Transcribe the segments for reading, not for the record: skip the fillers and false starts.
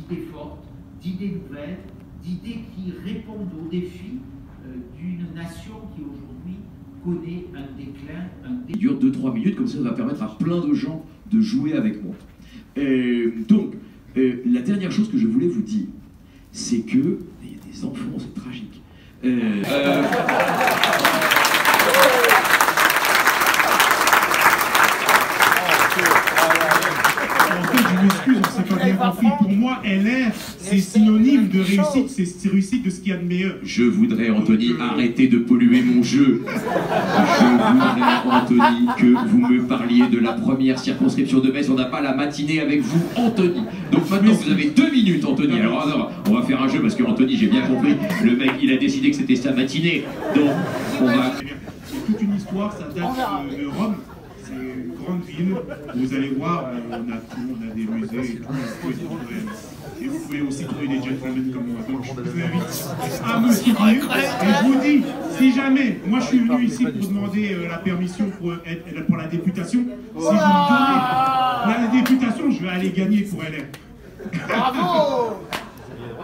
d'idées fortes, d'idées nouvelles, d'idées qui répondent aux défis d'une nation qui aujourd'hui connaît un déclin. Il dure 2-3 minutes, comme ça va permettre à plein de gens de jouer avec moi. Donc, la dernière chose que je voulais vous dire, c'est que, il y a des enfants, c'est tragique. Je m'excuse, on s'est pas bien compris. Pour moi, LR, c'est synonyme de réussite, c'est réussite de ce qu'il y a de meilleur. Je voudrais, Anthony, arrêter de polluer mon jeu. Je voudrais, Anthony, que vous me parliez de la première circonscription de Metz. On n'a pas la matinée avec vous, Anthony. Donc maintenant, vous avez 2 minutes, Anthony. Alors, on va faire un jeu parce que, Anthony, j'ai bien compris, le mec, il a décidé que c'était sa matinée. Donc, on va... C'est toute une histoire, ça date de Rome. C'est une grande ville. Vous allez voir, on a des musées et tout. Et vous pouvez aussi trouver des gentlemen comme moi. Donc je vous invite à me soutenir. Et je vous dis, si jamais, moi je suis venu ici pour demander la permission pour la députation. Si vous me donnez la députation, je vais aller gagner pour LR. Bravo!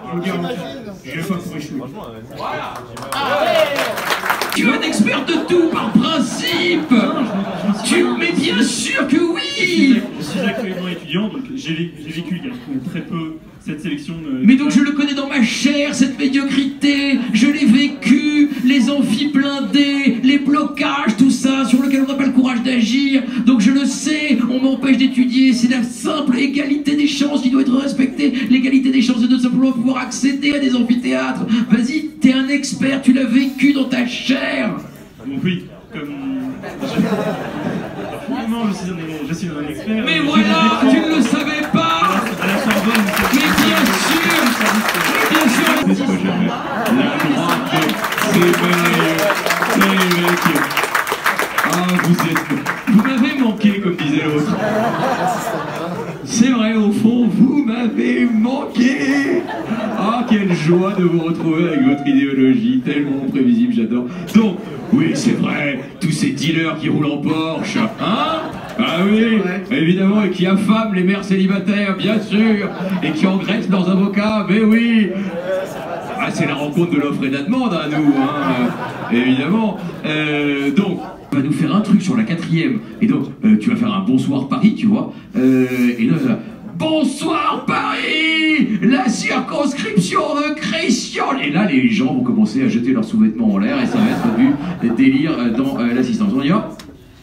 Je vous garantis, je vais pas pour échouer. Voilà! Tu es un expert de tout par principe. Mais bien sûr que oui. Je suis actuellement étudiant, donc j'ai vécu il y a très peu cette sélection. Mais donc je le connais dans ma chair, cette médiocrité. Je l'ai vécu, les amphis blindés, les blocages, tout ça, sur lequel on n'a pas le courage d'agir. Donc je le sais, on m'empêche d'étudier. C'est la simple égalité des chances qui doit être respectée. L'égalité des chances de simplement pouvoir accéder à des amphithéâtres. Vas-y, t'es un expert, tu l'as vécu dans ta chair. Donc oui, comme... Non, je suis un expert. Mais voilà, tu ne le savais pas. À la Sorbonne. Mais bien sûr. C'est ce que je fais. La droite, c'est merveilleux. Les mecs. Ah, vous m'avez manqué, comme disait l'autre. C'est vrai, au fond, vous m'avez manqué. Ah, quelle joie de vous retrouver avec votre idéologie, tellement prévisible, j'adore. Donc, oui, c'est vrai, tous ces dealers qui roulent en Porsche, hein? Ah oui, évidemment, et qui affament les mères célibataires, bien sûr, et qui engraissent leurs avocats, mais oui. Ah, c'est la rencontre de l'offre et de la demande, à nous, hein, évidemment. Donc, on va nous faire un truc sur la 4e, et donc, tu vas faire un bonsoir Paris, tu vois, et là, bonsoir Paris, la circonscription de Christian. Et là, les gens vont commencer à jeter leurs sous-vêtements en l'air, et ça va être du délire dans l'assistance. On y va?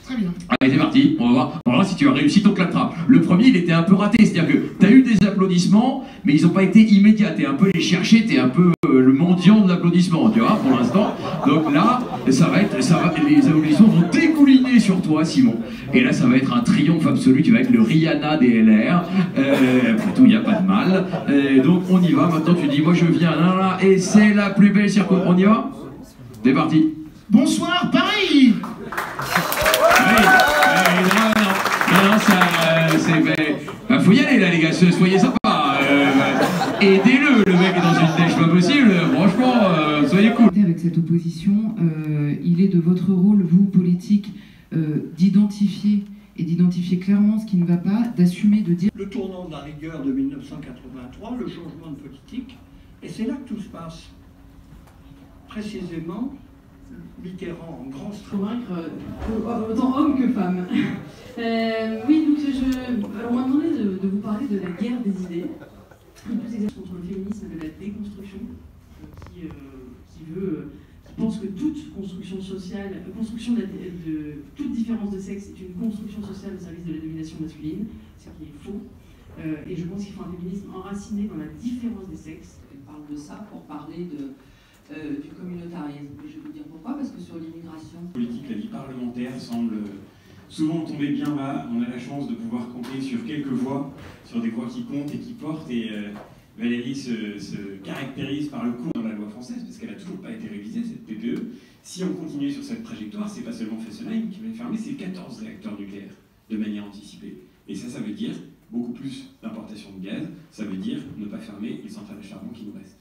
Très bien. Allez, c'est parti, on va voir si tu as réussi ton claptrap. Le premier, il était un peu raté, c'est-à-dire que tu as eu des applaudissements, mais ils n'ont pas été immédiats. Tu es un peu les chercher, tu es un peu le mendiant de l'applaudissement, tu vois, pour l'instant. Donc là, les applaudissements vont dégouliner sur toi, Simon. Et là, ça va être un triomphe absolu, tu vas être le Rihanna des LR. Après tout, il n'y a pas de mal. Donc on y va, maintenant tu dis, moi je viens, là, là, et c'est la plus belle circonstance. On y va? C'est parti. Bonsoir Paris. Non, ça, c'est... faut y aller là les gars, soyez sympas. Aidez-le, le mec est dans une tâche pas possible, franchement, soyez cool. Avec cette opposition, il est de votre rôle, vous, politique, d'identifier clairement ce qui ne va pas, d'assumer, de dire... Le tournant de la rigueur de 1983, le changement de politique, et c'est là que tout se passe. Précisément, Mitterrand en grand convaincre autant hommes que femmes. Oui, donc alors on m'a demandé de vous parler de la guerre des idées, plus exactement contre le féminisme et de la déconstruction, qui pense que toute construction sociale, toute différence de sexe est une construction sociale au service de la domination masculine, ce qui est faux. Et je pense qu'il faut un féminisme enraciné dans la différence des sexes. Elle parle de ça pour parler du communautarisme. Et je vais vous dire pourquoi, parce que sur l'immigration... Politique, la vie parlementaire semble souvent tomber bien bas. On a la chance de pouvoir compter sur quelques voix, sur des voix qui comptent et qui portent. Et Valérie se caractérise par le coup dans la loi française, parce qu'elle n'a toujours pas été révisée, cette PPE. Si on continue sur cette trajectoire, c'est pas seulement Fessenheim qui va être fermé, c'est 14 réacteurs nucléaires de manière anticipée. Et ça veut dire beaucoup plus d'importation de gaz, ça veut dire ne pas fermer les centrales à charbon qui nous restent.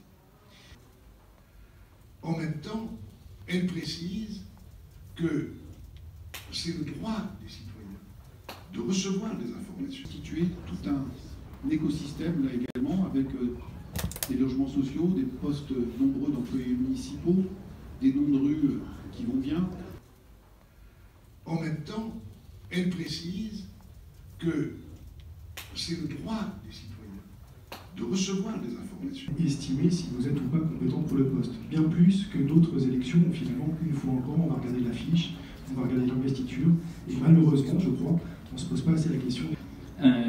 En même temps, elle précise que c'est le droit des citoyens de recevoir des informations. Constituer tout un écosystème là également avec des logements sociaux, des postes nombreux d'employés municipaux, des noms de rues qui vont bien. En même temps, elle précise que c'est le droit des citoyens de recevoir des informations. Estimer si vous êtes ou pas compétent pour le poste. Bien plus que d'autres élections où finalement, une fois encore, on va regarder l'affiche, on va regarder l'investiture, et malheureusement, je crois, on ne se pose pas assez la question.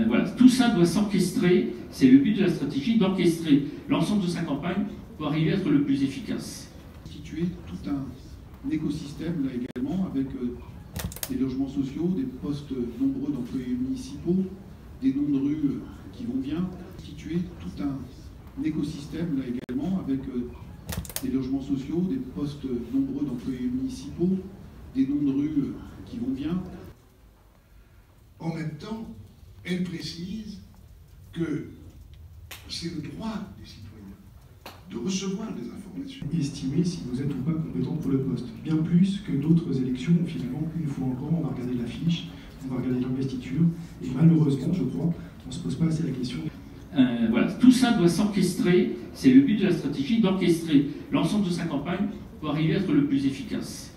Voilà, tout ça doit s'orchestrer, c'est le but de la stratégie, d'orchestrer l'ensemble de sa campagne pour arriver à être le plus efficace. Constituer tout un écosystème là également avec des logements sociaux, des postes nombreux d'employés municipaux, des noms de rues qui vont bien. Constituer tout un écosystème là également avec des logements sociaux, des postes nombreux d'employés municipaux, des noms de rues qui vont bien. En même temps, elle précise que c'est le droit des citoyens de recevoir des informations. Estimer si vous êtes ou pas compétent pour le poste. Bien plus que d'autres élections où finalement, une fois encore, on va regarder l'affiche, on va regarder l'investiture, et malheureusement, je crois, on ne se pose pas assez la question. Voilà, tout ça doit s'orchestrer, c'est le but de la stratégie, d'orchestrer l'ensemble de sa campagne pour arriver à être le plus efficace.